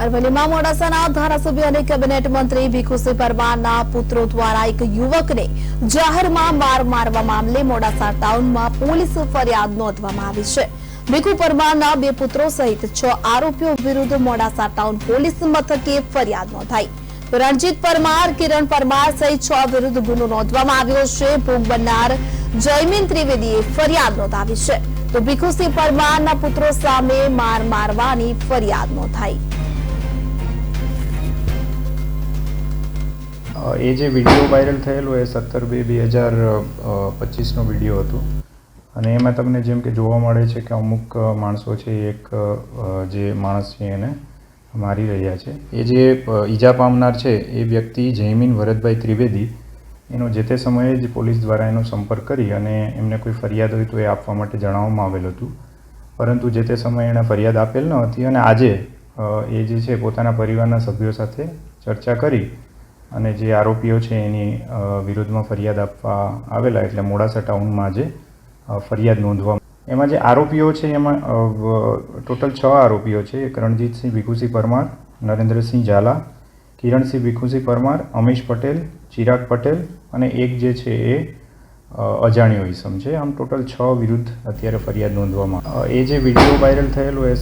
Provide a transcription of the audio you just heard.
અરવલ્લીમાં મોડાસાના ધારાસભ્ય અને કેબિનેટ મંત્રી ભીખુસિંહ પરમારના પુત્રો દ્વારા એક યુવકને જાહેરમાં માર મારવા મામલે મોડાસા ટાઉનમાં પોલીસ ફરિયાદ નોંધવામાં આવી છે. ભીખુ પરમારના 2 પુત્રો સહિત 6 આરોપીઓ વિરુદ્ધ મોડાસા ટાઉન પોલીસ મથકે ફરિયાદ નોંધાઈ. રણજીત પરમાર, કિરણ પરમાર સહિત 6 વિરુદ્ધ ગુનો નોંધવામાં આવ્યો છે. ભોગ બનનાર જયમીન ત્રિવેદીએ ફરિયાદ નોંધાવી છે, તો ભીખુસિંહ પરમારના પુત્રો સામે માર મારવાની ફરિયાદ નોંધાઈ. એ જે વિડીયો વાયરલ થયેલો એ 17/2/2025નો વિડીયો હતો અને એમાં તમને જેમ કે જોવા મળે છે કે અમુક માણસો છે એક જે માણસ છે એને મારી રહ્યા છે. એ જે ઈજા પામનાર છે એ વ્યક્તિ જયમીન વરદભાઈ ત્રિવેદી, એનો જે તે સમયે જ પોલીસ દ્વારા એનો સંપર્ક કરી અને એમને કોઈ ફરિયાદ હોય તો એ આપવા માટે જણાવવામાં આવેલ હતું, પરંતુ જે તે સમયે એણે ફરિયાદ આપેલ ન હતી અને આજે એ જે છે પોતાના પરિવારના સભ્યો સાથે ચર્ચા કરી અને જે આરોપીઓ છે એની વિરુદ્ધમાં ફરિયાદ આપવા આવેલા, એટલે મોડાસા ટાઉનમાં આજે ફરિયાદ નોંધવા. એમાં જે આરોપીઓ છે એમાં ટોટલ 6 આરોપીઓ છે. એક રણજીતસિંહ ભીખુસિંહ પરમાર, નરેન્દ્રસિંહ ઝાલા, કિરણસિંહ ભીખુસિંહ પરમાર, અમીશ પટેલ, ચિરાગ પટેલ અને એક જે છે એ અજાણ્યો ઈસમ છે. આમ ટોટલ 6 વિરુદ્ધ અત્યારે ફરિયાદ નોંધવામાં. એ જે વિડીયો વાયરલ થયેલો એ